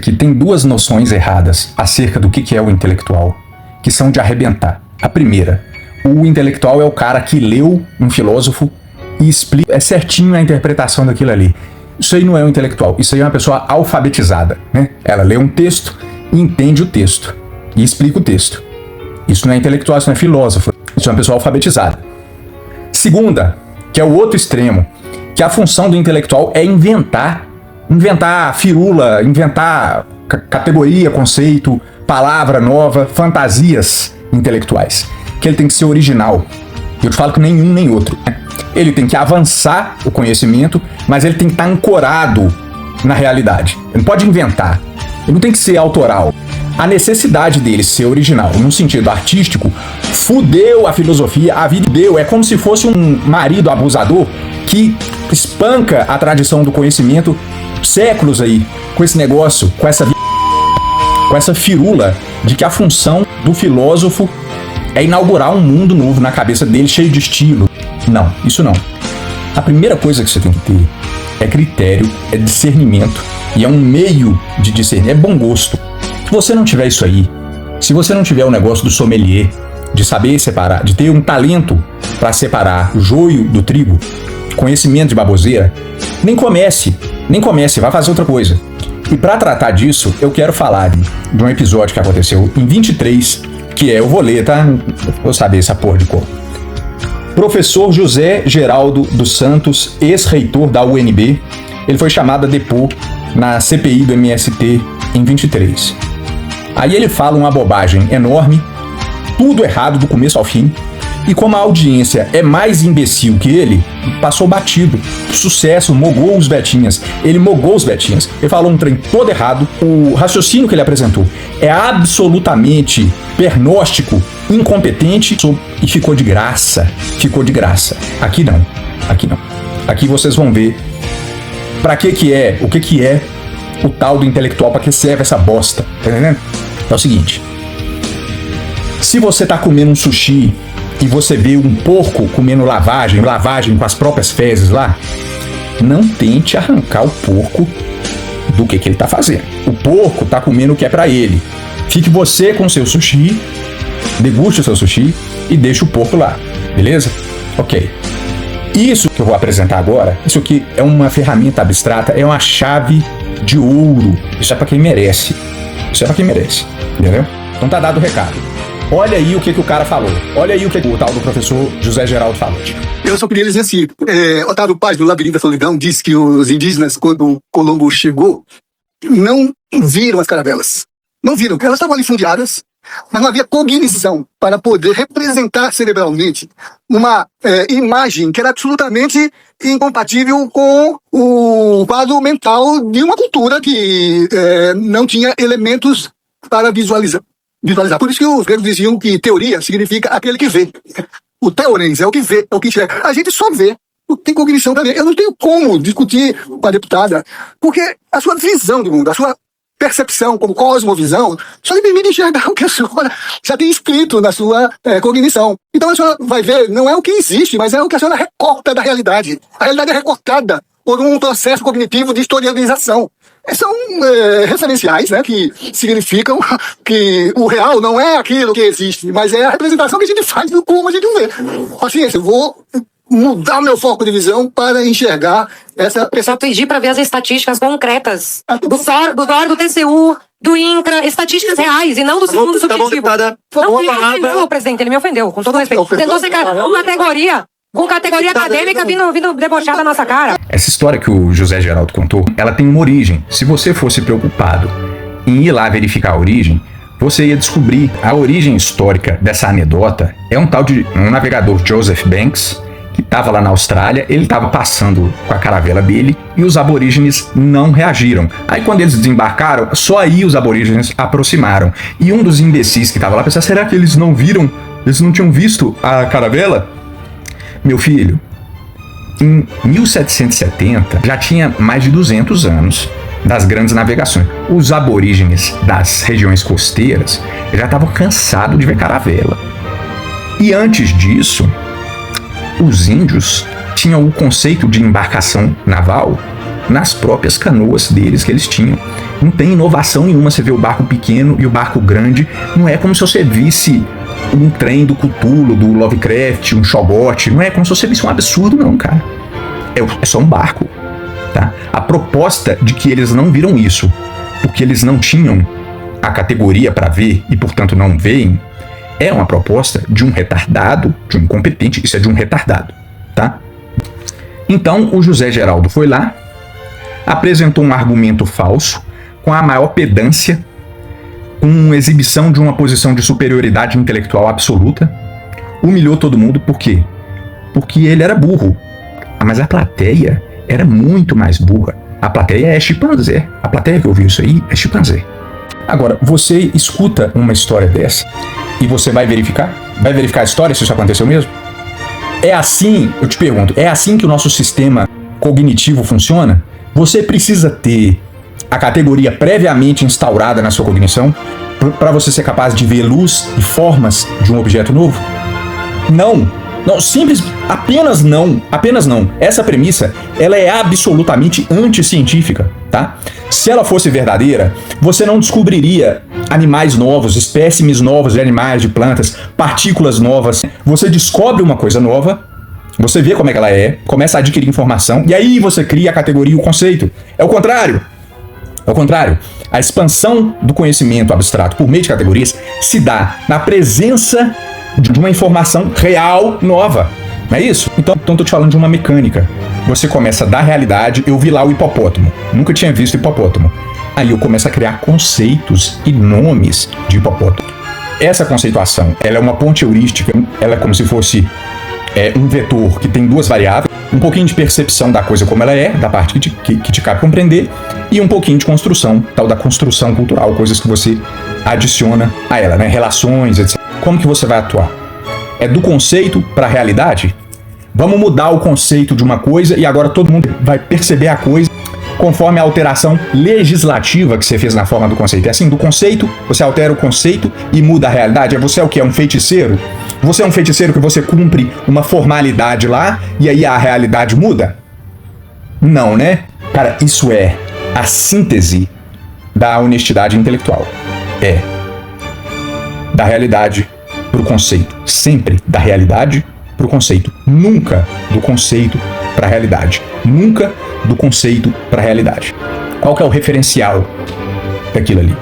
que tem duas noções erradas acerca do que é o intelectual, que são de arrebentar. A primeira, o intelectual é o cara que leu um filósofo e explica certinho a interpretação daquilo ali. Isso aí não é um intelectual, isso aí é uma pessoa alfabetizada, né? Ela lê um texto e entende o texto e explica o texto. Isso não é intelectual, isso não é filósofo, isso é uma pessoa alfabetizada. Segunda, que é o outro extremo, que a função do intelectual é inventar firula, inventar categoria, conceito, palavra nova, fantasias intelectuais. Que ele tem que ser original. Eu te falo que nenhum nem outro. Ele tem que avançar o conhecimento, mas ele tem que estar ancorado na realidade. Ele não pode inventar. Ele não tem que ser autoral. A necessidade dele ser original, no sentido artístico, fudeu a filosofia, a vida deu. É como se fosse um marido abusador que espanca a tradição do conhecimento séculos aí, com esse negócio, com essa firula de que a função do filósofo é inaugurar um mundo novo na cabeça dele, cheio de estilo. Não, isso não. A primeira coisa que você tem que ter é critério, é discernimento, e é um meio de discernir, é bom gosto. Se você não tiver isso aí, se você não tiver o negócio do sommelier, de saber separar, de ter um talento para separar o joio do trigo, conhecimento de baboseira, nem comece, vai fazer outra coisa. E para tratar disso, eu quero falar de um episódio que aconteceu em 23, que eu vou ler, tá? Vou saber essa porra de cor. Professor José Geraldo dos Santos, ex-reitor da UNB, ele foi chamado a depor na CPI do MST em 23. Aí ele fala uma bobagem enorme, tudo errado do começo ao fim, e como a audiência é mais imbecil que ele, passou batido. Sucesso, mogou os betinhas. Ele mogou os betinhas. Ele falou um trem todo errado. O raciocínio que ele apresentou é absolutamente pernóstico, incompetente e ficou de graça. Ficou de graça. Aqui não. Aqui não. Aqui vocês vão ver pra que é, o que é o tal do intelectual, pra que serve essa bosta. Tá entendendo? É o seguinte. Se você tá comendo um sushi e você vê um porco comendo lavagem com as próprias fezes lá, não tente arrancar o porco do que ele tá fazendo. O porco tá comendo o que é pra ele. Fique você com o seu sushi, deguste o seu sushi e deixe o porco lá, beleza? Ok. Isso que eu vou apresentar agora, isso aqui é uma ferramenta abstrata, é uma chave de ouro. Isso é pra quem merece. Isso é pra quem merece, entendeu? Então tá dado o recado. Olha aí o que o cara falou. Olha aí o que o tal do professor José Geraldo falou. Eu só queria dizer assim, Otávio Paz, do Labirinto da Solidão, diz que os indígenas, quando Colombo chegou, não viram as caravelas. Não viram, porque elas estavam ali fundeadas, mas não havia cognição para poder representar cerebralmente uma imagem que era absolutamente incompatível com o quadro mental de uma cultura que não tinha elementos para visualizar. Por isso que os gregos diziam que teoria significa aquele que vê. O teorens é o que vê, é o que enxerga. A gente só vê, não tem cognição para ver. Eu não tenho como discutir com a deputada, porque a sua visão do mundo, a sua percepção como cosmovisão, só lhe permite enxergar o que a senhora já tem escrito na sua cognição. Então a senhora vai ver, não é o que existe, mas é o que a senhora recorta da realidade. A realidade é recortada por um processo cognitivo de historialização. São referenciais, né, que significam que o real não é aquilo que existe, mas é a representação que a gente faz do como a gente vê. Paciência, eu vou mudar meu foco de visão para enxergar essa... Eu só pedi para ver as estatísticas concretas do SOR, do TCU, do INCRA, estatísticas reais e não do segundo subjetivo. Não, ele me ofendeu, presidente, ele me ofendeu, com todo respeito. Tentou ser com categoria acadêmica vindo debochar da nossa cara. Essa história que o José Geraldo contou, ela tem uma origem. Se você fosse preocupado em ir lá verificar a origem, você ia descobrir a origem histórica dessa anedota. É um tal de um navegador, Joseph Banks, que estava lá na Austrália, ele estava passando com a caravela dele e os aborígenes não reagiram. Aí quando eles desembarcaram, só aí os aborígenes aproximaram. E um dos imbecis que estava lá pensou, será que eles não viram? Eles não tinham visto a caravela? Meu filho, em 1770 já tinha mais de 200 anos das grandes navegações. Os aborígenes das regiões costeiras já estavam cansados de ver caravela. E antes disso, os índios tinham o conceito de embarcação naval nas próprias canoas deles que eles tinham. Não tem inovação nenhuma. Você vê o barco pequeno e o barco grande. Não é como se você visse um trem do Cthulhu, do Lovecraft, um Shoggoth. Não é como se você visse um absurdo, não, cara. É só um barco, tá? A proposta de que eles não viram isso porque eles não tinham a categoria para ver e, portanto, não veem, é uma proposta de um retardado, de um incompetente. Isso é de um retardado, tá? Então, o José Geraldo foi lá, apresentou um argumento falso, com a maior pedância, com exibição de uma posição de superioridade intelectual absoluta, humilhou todo mundo. Por quê? Porque ele era burro. Mas a plateia era muito mais burra. A plateia é chimpanzé. A plateia que ouviu isso aí é chimpanzé. Agora, você escuta uma história dessa e você vai verificar? Vai verificar a história se isso aconteceu mesmo? É assim, eu te pergunto, é assim que o nosso sistema cognitivo funciona? Você precisa ter a categoria previamente instaurada na sua cognição para você ser capaz de ver luz e formas de um objeto novo? Não. Não, simples, apenas não. Essa premissa, ela é absolutamente anticientífica, tá? Se ela fosse verdadeira, você não descobriria animais novos, espécimes novos de animais, de plantas, partículas novas. Você descobre uma coisa nova, você vê como é que ela é, começa a adquirir informação, e aí você cria a categoria e o conceito. É o contrário. É o contrário. A expansão do conhecimento abstrato por meio de categorias se dá na presença de uma informação real nova, não é isso? Então tô te falando de uma mecânica. Você começa da realidade. Eu vi lá o hipopótamo, nunca tinha visto hipopótamo. Aí eu começo a criar conceitos e nomes de hipopótamo. Essa conceituação, ela é uma ponte heurística, ela é como se fosse um vetor que tem duas variáveis, um pouquinho de percepção da coisa como ela é, da parte que te cabe compreender, e um pouquinho de construção, tal da construção cultural, coisas que você adiciona a ela, né? Relações, etc. Como que você vai atuar? É do conceito para a realidade? Vamos mudar o conceito de uma coisa e agora todo mundo vai perceber a coisa conforme a alteração legislativa que você fez na forma do conceito. É assim, do conceito, você altera o conceito e muda a realidade. Você é o quê? É um feiticeiro? Você é um feiticeiro que você cumpre uma formalidade lá e aí a realidade muda? Não, né? Cara, isso é a síntese da honestidade intelectual. Da realidade para o conceito. Sempre da realidade para o conceito. Nunca do conceito para a realidade. Nunca do conceito para a realidade. Qual que é o referencial daquilo ali?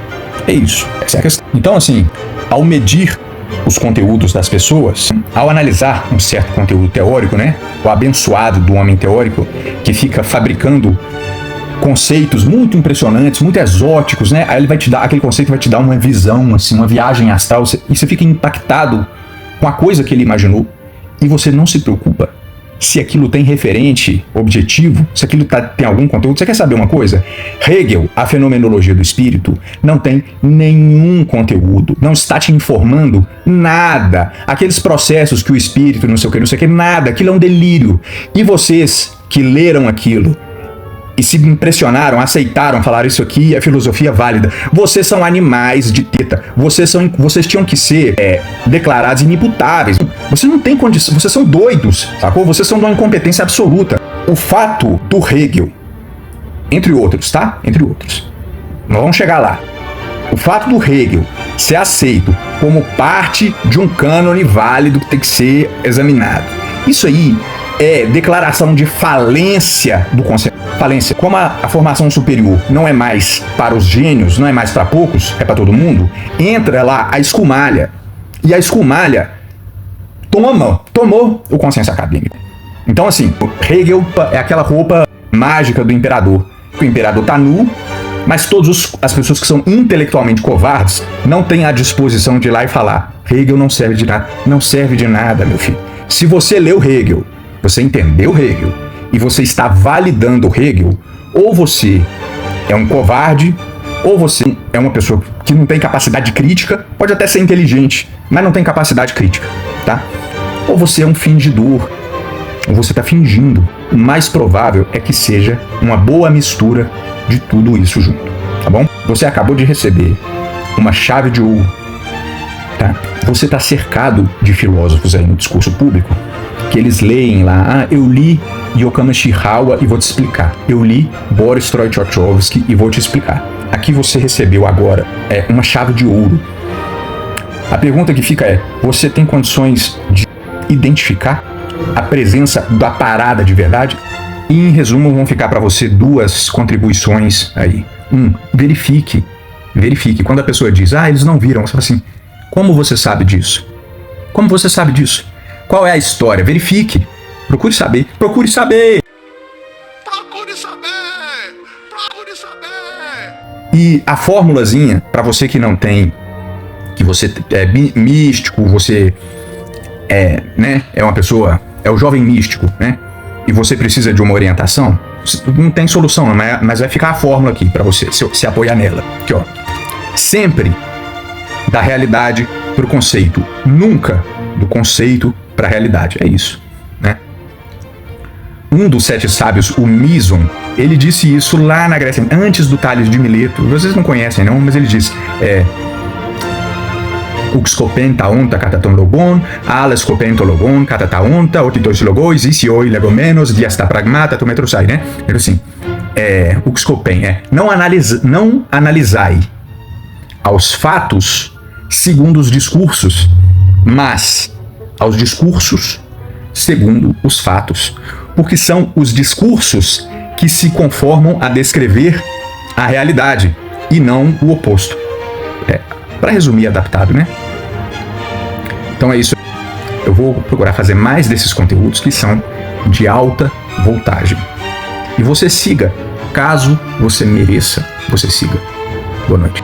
É isso. Essa é a questão. Então, assim, ao medir os conteúdos das pessoas, ao analisar um certo conteúdo teórico, né? O abençoado do homem teórico que fica fabricando conceitos muito impressionantes, muito exóticos, né? Aí ele vai te dar, aquele conceito vai te dar uma visão, assim, uma viagem astral, e você fica impactado com a coisa que ele imaginou, e você não se preocupa se aquilo tem referente objetivo, se aquilo tem algum conteúdo. Você quer saber uma coisa? Hegel, a fenomenologia do espírito, não tem nenhum conteúdo, não está te informando nada. Aqueles processos que o espírito, não sei o que, nada, aquilo é um delírio. E vocês que leram aquilo e se impressionaram, aceitaram, falaram isso aqui, a filosofia válida. Vocês são animais de teta. Vocês tinham que ser declarados inimputáveis. Vocês não têm condição, vocês são doidos, sacou? Vocês são de uma incompetência absoluta. O fato do Hegel, entre outros, tá? Entre outros. Nós vamos chegar lá. O fato do Hegel ser aceito como parte de um cânone válido que tem que ser examinado. Isso aí é declaração de falência do conceito. Falência. Como a formação superior não é mais para os gênios, não é mais para poucos, é para todo mundo, entra lá a escumalha. E a escumalha tomou o consenso acadêmico. Então, assim, Hegel é aquela roupa mágica do imperador. O imperador tá nu, mas todas as pessoas que são intelectualmente covardes não têm a disposição de ir lá e falar: Hegel não serve de nada. Não serve de nada, meu filho. Se você leu Hegel, você entendeu Hegel, e você está validando Hegel, ou você é um covarde, ou você é uma pessoa que não tem capacidade crítica, pode até ser inteligente, mas não tem capacidade crítica, tá? Ou você é um fingidor, ou você está fingindo. O mais provável é que seja uma boa mistura de tudo isso junto, tá bom? Você acabou de receber uma chave de ouro, tá? Você está cercado de filósofos aí no discurso público, que eles leem lá: eu li Yohama Shihawa e vou te explicar. Eu li Boris Trojkovsky e vou te explicar. aqui você recebeu agora uma chave de ouro. A pergunta que fica é: você tem condições de identificar a presença da parada de verdade? E, em resumo, vão ficar para você 2 contribuições aí. Verifique. Verifique. Quando a pessoa diz, eles não viram, você fala assim, como você sabe disso? Como você sabe disso? Qual é a história? Verifique. Procure saber. Procure saber. Procure saber. Procure saber. E a formulazinha, para você que não tem, que você é místico, você é uma pessoa, é o jovem místico, né? E você precisa de uma orientação, não tem solução, mas vai ficar a fórmula aqui para você se apoiar nela. Aqui, ó. Sempre da realidade para o conceito, nunca do conceito para a realidade. É isso, né? Um dos 7 sábios, o Mison, ele disse isso lá na Grécia, antes do Tales de Mileto. Vocês não conhecem, não, mas ele diz: Uxkopen taonta kataton logon, alas kopento logon, katataonta, otitos logoi, isioi legomenos, diasta pragmata, tometrosai, né? Então assim, Uxkopen, não analisai aos fatos segundo os discursos, mas aos discursos segundo os fatos. Porque são os discursos que se conformam a descrever a realidade e não o oposto. Para resumir, adaptado, né? Então é isso. Eu vou procurar fazer mais desses conteúdos que são de alta voltagem. E você siga, caso você mereça, você siga. Boa noite.